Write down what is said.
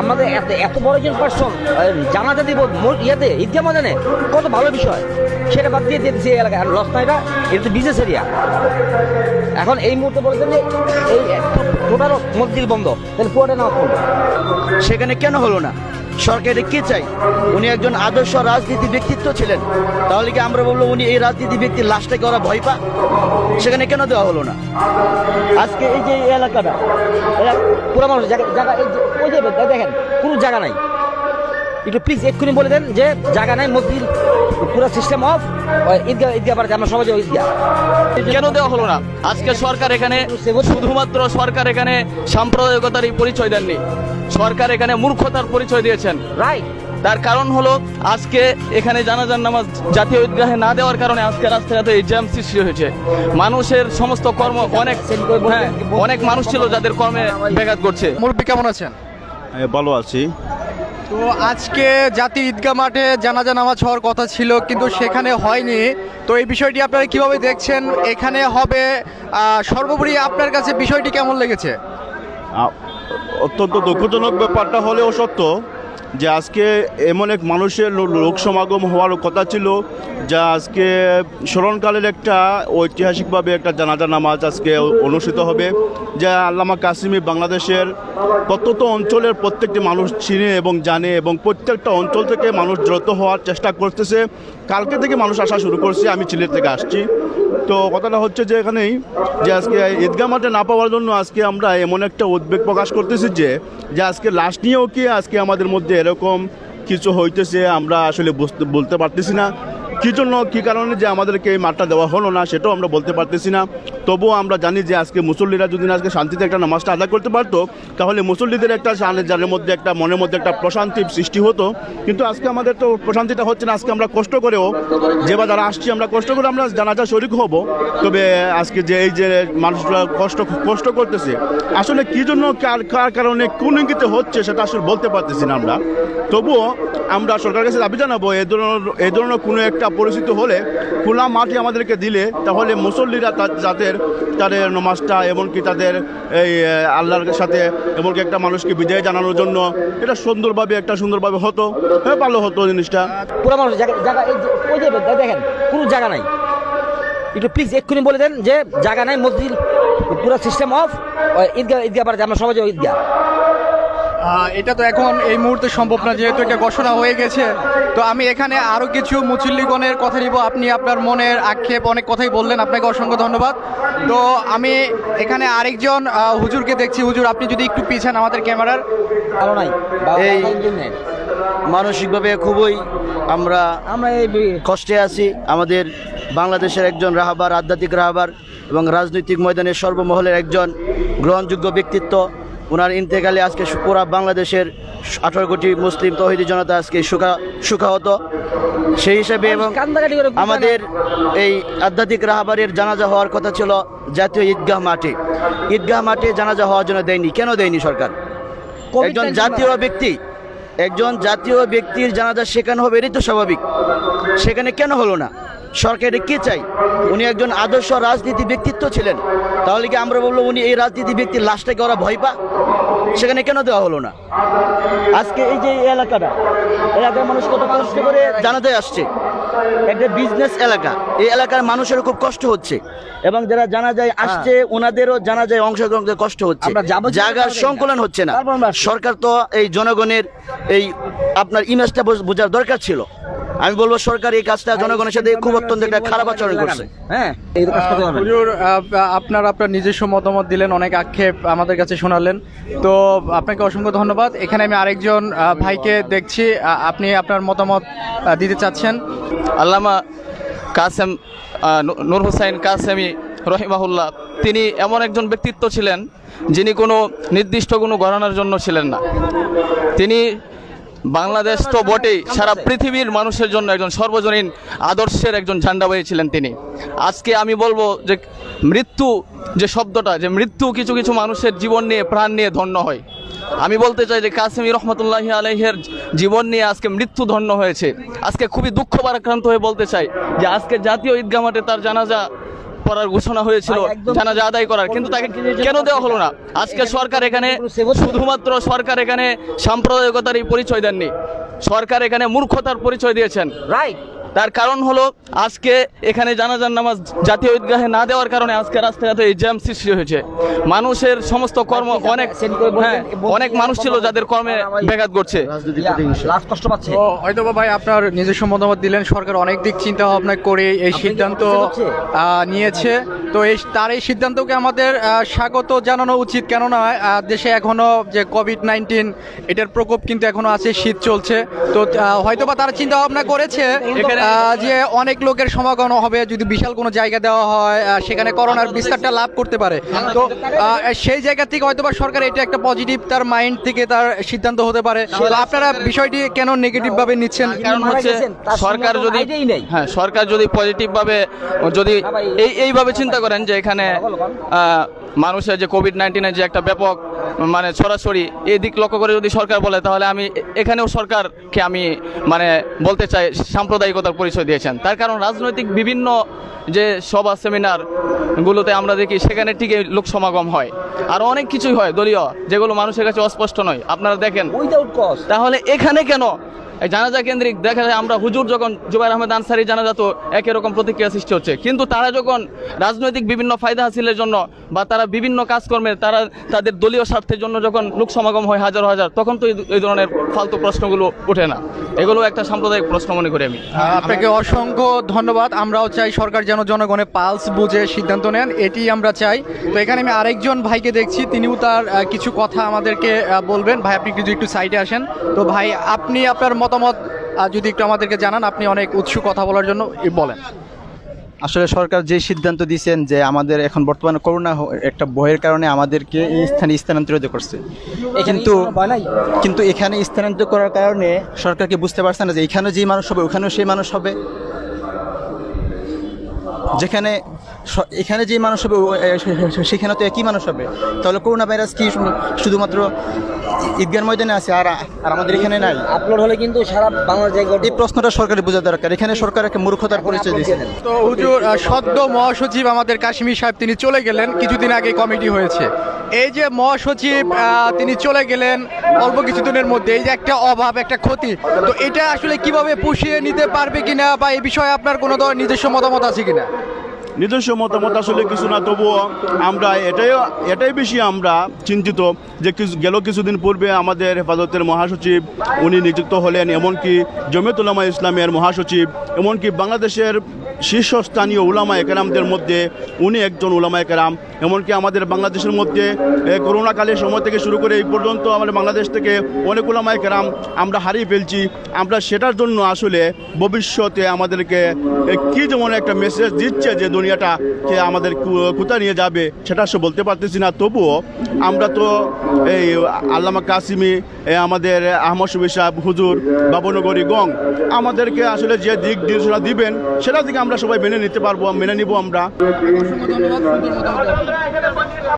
আমাদের এত বড় একজন পার্সন জানাজা দিব ইয়েতে ঈদগাহ ময়দানে, কত ভালো বিষয়। সেটা বাদ দিয়ে দিয়েছে এই এলাকায়। আর লস না, এটা তো বিজনেস এরিয়া। এখন এই মুহূর্তে বলেছেন যে এই টোটাল মসজিদ বন্ধ, তাহলে পুরোটা নামাজ পড়বে। সেখানে কেন হলো না? সরকার কি চাই? উনি একজন আদর্শ রাজনীতি ব্যক্তিত্ব ছিলেন, তাহলে কি আমরা বলবো উনি এই রাজনীতি ব্যক্তির লাশটাকে ওরা ভয় পা? সেখানে কেন দেওয়া হলো না? আজকে এই যে এলাকাটা পুরো মানুষ জায়গা এই যে ওই যে দেখেন কোনো জায়গা নাই। একটু প্লিজ এক্ষুনি বলে দেন যে জায়গা নাই, মসজিদ পুরো সিস্টেম অফ, ঈদগাহ পাড়াতে আমরা সবাই ঈদগাহ। কেন দেওয়া হলো না? আজকে সরকার এখানে শুধুমাত্র সরকার এখানে সাম্প্রদায়িকতারই পরিচয় দেননি, সরকার এখানে মূর্খতার পরিচয় দিয়েছেন। রাইট। তার কারণ হলো আজকে এখানে জানাজার নামাজ জাতীয় ঈদগাহে না দেওয়ার কারণে আজকে রাস্তাঘাটে এই জ্যাম সৃষ্টি হয়েছে। মানুষের সমস্ত কর্ম অনেক মানুষ ছিল যাদের কর্মে ব্যাঘাত ঘটছে। মুরব্বী কেমন আছেন? ভালো আছি। তো আজকে জাতীয় ঈদগাহ মাঠে জানাজা নামাজ হওয়ার কথা ছিল, কিন্তু সেখানে হয়নি। তো এই বিষয়টি আপনারা কিভাবে দেখছেন? এখানে হবে, সর্বোপরি আপনার কাছে বিষয়টি কেমন লেগেছে? অত্যন্ত দুঃখজনক ব্যাপারটা হলেও সত্য যে আজকে এমন এক মানুষের লোক সমাগম হওয়ার কথা ছিল, যা আজকে স্মরণকালের একটা ঐতিহাসিকভাবে একটা জানাজা নামাজ আজকে অনুষ্ঠিত হবে, যা আল্লামা কাসিমি বাংলাদেশের প্রত্যন্ত অঞ্চলের প্রত্যেকটি মানুষ চিনে এবং জানে, এবং প্রত্যেকটা অঞ্চল থেকে মানুষ দ্রুত হওয়ার চেষ্টা করতেছে। কালকে থেকে মানুষ আসা শুরু করছে, আমি সিলেট থেকে আসছি। তো কথাটা হচ্ছে যে এখানেই যে আজকে ঈদগাহ মাঠে না পাওয়ার জন্য আজকে আমরা এমন একটা উদ্বেগ প্রকাশ করতেছি যে আজকে লাশ নিয়েও কি আজকে আমাদের মধ্যে এরকম কিছু হইতেছে, আমরা আসলে বলতে পারতেছি না। কী জন্য, কী কারণে যে আমাদেরকে এই মাঠটা দেওয়া হলো না সেটাও আমরা বলতে পারতেছি না। তবুও আমরা জানি যে আজকে মুসল্লিরা যদি আজকে শান্তিতে একটা নামাজটা আদায় করতে পারতো, তাহলে মুসল্লিদের একটা জানের মধ্যে একটা মনের মধ্যে একটা প্রশান্তির সৃষ্টি হতো। কিন্তু আজকে আমাদের তো প্রশান্তিটা হচ্ছে না। আজকে আমরা কষ্ট করেও যেবার যারা আসছি আমরা কষ্ট করে আমরা জানাজা শরীক হব, তবে আজকে যে এই যে মানুষরা কষ্ট করতেছে আসলে কী জন্য, কার কারণে কোন ইঙ্গিতে হচ্ছে সেটা আসলে বলতে পারতেছি না আমরা। তবুও আমরা সরকারের কাছে দাবি জানাবো এই ধরনের কোনো একটা পরিস্থিতি হলে খোলা মাঠে আমাদেরকে দিলে, তাহলে মুসল্লিরা তাদের নামাজটা এমনকি তাদের এই আল্লাহর সাথে এমনকি একটা মানুষকে বিদায় জানানোর জন্য এটা সুন্দরভাবে হতো, হ্যাঁ ভালো হতো জিনিসটা। পুরো মানুষ জায়গা এই যে ওই যে দেখেন কোনো জায়গা নাই। একটু প্লিজ এক্ষুনি বলে দেন যে জায়গা নাই, মসজিদ পুরো সিস্টেম অফ, ঈদগাহ পাড়াতে আমরা সবাই ঈদগাহ। এটা তো এখন এই মুহূর্তে সম্ভব না, যেহেতু এটা ঘোষণা হয়ে গেছে। তো আমি এখানে আরও কিছু মুসল্লিগণের কথা নিব। আপনি আপনার মনের আক্ষেপ অনেক কথাই বললেন, আপনাকে অসংখ্য ধন্যবাদ। তো আমি এখানে আরেকজন হুজুরকে দেখছি। হুজুর, আপনি যদি একটু পিছান আমাদের ক্যামেরার। ভালো নাই এই মানসিকভাবে খুবই আমরা এই কষ্টে আছি। আমাদের বাংলাদেশের একজন রাহাবার, আধ্যাত্মিক রাহাবার এবং রাজনৈতিক ময়দানের সর্বমহলের একজন গ্রহণযোগ্য ব্যক্তিত্ব, ওনার ইন্তেকালে আজকে পুরা বাংলাদেশের 18 কোটি মুসলিম তৌহিদি জনতা আজকে সুখাহত। সেই হিসাবে এবং আমাদের এই আধ্যাত্মিক রাহাবারের জানাজা হওয়ার কথা ছিল জাতীয় ঈদগাহ মাঠে জানাজা হওয়ার জন্য দেয়নি। কেন দেয়নি সরকার? একজন জাতীয় ব্যক্তির জানাজা সেখানে হবে, এটাই তো স্বাভাবিক। সেখানে কেন হলো না? সরকার কি চাই? উনি একজন আদর্শ রাজনীতি ব্যক্তিত্ব ছিলেন, তাহলে কি আমরা বলবো উনি এই রাজনীতি ব্যক্তির লাশটাকে ওরা ভয় পা? সেখানে কেন দেওয়া হলো না? আজকে এই যে এলাকার মানুষ কত কষ্ট করে জানাজায় আসছে, একটা বিজনেস এলাকা, এই এলাকার মানুষের খুব কষ্ট হচ্ছে, এবং যারা জানাজায় আসছে ওনাদেরও জানাজায় অংশগ্রহণ করতে কষ্ট হচ্ছে, জায়গার সংকলন হচ্ছে না। সরকার তো এই জনগণের এই আপনার ইমেজটা বোঝার দরকার ছিল। আমি বলবো সরকার এই কাজটা জনগণের সাথে খুব অত্যন্ত একটা খারাপ আচরণ করছে। হ্যাঁ, হুজুর, আপনার নিজস্ব মতামত দিলেন, অনেক আক্ষেপ আমাদের কাছে শোনালেন। তো আপনাকে অসংখ্য ধন্যবাদ। এখানে আমি আরেকজন ভাইকে দেখছি, আপনি আপনার মতামত দিতে চাচ্ছেন। আল্লামা কাসেম নূর হুসাইন কাসেমি রহিমাহুল্লাহ, তিনি এমন একজন ব্যক্তিত্ব ছিলেন যিনি কোনো নির্দিষ্ট কোনো ঘরানার জন্য ছিলেন না। তিনি বাংলাদেশ তো বটেই, সারা পৃথিবীর মানুষের জন্য একজন সর্বজনীন আদর্শের একজন ঝান্ডাবাহী ছিলেন তিনি। আজকে আমি বলবো যে মৃত্যু যে শব্দটা, যে মৃত্যু কিছু কিছু মানুষের জীবন নিয়ে, প্রাণ নিয়ে ধন্য হয়। আমি বলতে চাই যে কাসেমি রহমতুল্লাহি আলাইহির জীবন নিয়ে আজকে মৃত্যু ধন্য হয়েছে। আজকে খুবই দুঃখ ভারাক্রান্ত হয়ে বলতে চাই যে আজকে জাতীয় ঈদগাহ মাঠে তার জানাজা পড়ার ঘোষণা হয়েছিল জানাজা আদায় করার, কিন্তু তাকে কেন দেওয়া হলো না? আজকে সরকার এখানে শুধুমাত্র সরকার এখানে সাম্প্রদায়িকতারই পরিচয় দেননি, সরকার এখানে মূর্খতার পরিচয় দিয়েছেন। রাইট। তার কারণ হলো আজকে এখানে জানাজার নামাজ জাতীয় ঈদগাহে না দেওয়ার কারণে আজকে রাস্তাঘাটে এই জ্যাম সৃষ্টি হয়েছে। মানুষের সমস্ত কর্ম অনেক মানুষ ছিল যাদের কর্মে ব্যাঘাত ঘটছে, লাস্ট কষ্ট পাচ্ছে। তো হয়তো বা ভাই আপনার নিজস্ব মতামত দিলেন, সরকার অনেক দিক চিন্তা ভাবনা করে এই সিদ্ধান্ত নিয়েছে। তো তার এই সিদ্ধান্তকে আমাদের স্বাগত জানানো উচিত, কেননা দেশে এখনো যে কোভিড-19 এটার প্রকোপ কিন্তু এখনো আছে, শীত চলছে। তো হয়তো বা তারা চিন্তা ভাবনা করেছে যে অনেক লোকের সমাগম হবে, যদি বিশাল কোনো জায়গা দেওয়া হয় সেখানে করোনার বিস্তারটা লাভ করতে পারে। তো সেই জায়গা থেকে হয়তো বা সরকার এটা একটা পজিটিভ তার মাইন্ড থেকে তার সিদ্ধান্ত হতে পারে। তো আপনারা বিষয়টি কেন নেগেটিভ ভাবে নিচ্ছেন? কারণ হচ্ছে সরকার যদি সরকার যদি পজিটিভ ভাবে যদি এইভাবে চিন্তা করেন যে এখানে মানুষের যে কোভিড-19 যে একটা ব্যাপক মানে সরাসরি এই দিক লক্ষ্য করে যদি সরকার বলে, তাহলে আমি এখানেও সরকারকে আমি মানে বলতে চাই সাম্প্রদায়িকতার পরিচয় দিয়েছেন। তার কারণ রাজনৈতিক বিভিন্ন যে সভা সেমিনারগুলোতে আমরা দেখি সেখানে ঠিকই লোক সমাগম হয়, আরও অনেক কিছুই হয় দলীয়, যেগুলো মানুষের কাছে অস্পষ্ট নয়, আপনারা দেখেন। তাহলে এখানে কেন এই জানাজা কেন্দ্রিক দেখা যায়? আমরা হুজুর যখন জুবাইর আহমেদ আনসারী জানাজা, তো একই রকম প্রতিক্রিয়া সৃষ্টি হচ্ছে, কিন্তু তারা যখন রাজনৈতিক বিভিন্ন ফায়দা হাসিলের জন্য বা তারা বিভিন্ন কাজকর্মের তারা তাদের দলীয় স্বার্থের জন্য যখন লোক সমাগম হয় হাজার হাজার, তখন তো এই ধরনের ফালতু প্রশ্নগুলো ওঠে না। এগুলো একটা সাম্প্রদায়িক প্রশ্ন মনে করি আমি। আপনাকে অসংখ্য ধন্যবাদ। আমরাও চাই সরকার যেন জনগণের পালস বুঝে সিদ্ধান্ত নেন, এটি আমরা চাই। তো এখানে আমি আরেকজন ভাইকে দেখছি, তিনিও তার কিছু কথা আমাদেরকে বলবেন। ভাই আপনি একটু সাইডে আসেন। তো ভাই আপনি আপনার মতামত যদি একটু আমাদেরকে জানান, আপনি অনেক উৎসুক কথা বলার জন্য, বলেন। আসলে সরকার যে সিদ্ধান্ত দিয়েছেন যে আমাদের এখন বর্তমানে করোনা একটা ভয়ের কারণে আমাদেরকে এই স্থানে স্থানান্তরিত করছে, কিন্তু এখানে স্থানান্তরিত করার কারণে সরকারকে বুঝতে পারছে না যে এখানে যে মানুষ হবে ওখানেও সেই মানুষ হবে, যেখানে এখানে যে মানুষ হবে সেখানে তো একই মানুষ হবে। তাহলে করোনা ভাইরাস কি শুধুমাত্র ঈদগার ময়দানে আছে আর আমাদের এখানে নাই? আপলোড হলে কিন্তু সারা বাংলাদেশ এই প্রশ্নটা সরকারের বোঝা দরকার। এখানে সরকার একটা মূর্খতার পরিচয় দিয়েছে। তো হুজুর সদ্য মহাসচিব আমাদের কাশ্মীর সাহেব তিনি চলে গেলেন, কিছুদিন আগে কমিটি হয়েছে। এই যে মহাসচিব তিনি চলে গেলেন অল্প কিছুদিনের মধ্যে, এই যে একটা অভাব, একটা ক্ষতি, তো এটা আসলে কিভাবে পুষিয়ে নিতে পারবে কিনা, বা এই বিষয়ে আপনার কোনো নিজস্ব মতামত আছে কিনা? নিজস্ব মতামত আসলে কিছু না, তবুও আমরা এটাই বেশি আমরা চিন্তিত যে কিছুদিন পূর্বে আমাদের হেফাজতের মহাসচিব উনি নিযুক্ত হলেন, এমনকি জমিয়ত উলামা ইসলামের মহাসচিব, এমনকি বাংলাদেশের শীর্ষস্থানীয় উলামা একরামদের মধ্যে উনি একজন উলামা একরাম। এমনকি আমাদের বাংলাদেশের মধ্যে করোনাকালের সময় থেকে শুরু করে এই পর্যন্ত আমাদের বাংলাদেশ থেকে অনেক উলামা একরাম আমরা হারিয়ে ফেলছি। আমরা সেটার জন্য আসলে ভবিষ্যতে আমাদেরকে কী যেমন একটা মেসেজ দিচ্ছে যে দুনিয়াটাকে আমাদের কোথায় নিয়ে যাবে সেটা সে বলতে পারতেছি না। তবুও আমরা তো এই আল্লামা কাসিমি, আমাদের আহমদ শফি সাহেব হুজুর, বাবনগরী গং আমাদেরকে আসলে যে দিক নির্দেশনা দিবেন সেটা থেকে আমরা সবাই মেনে নিতে পারবো, মেনে নিব আমরা।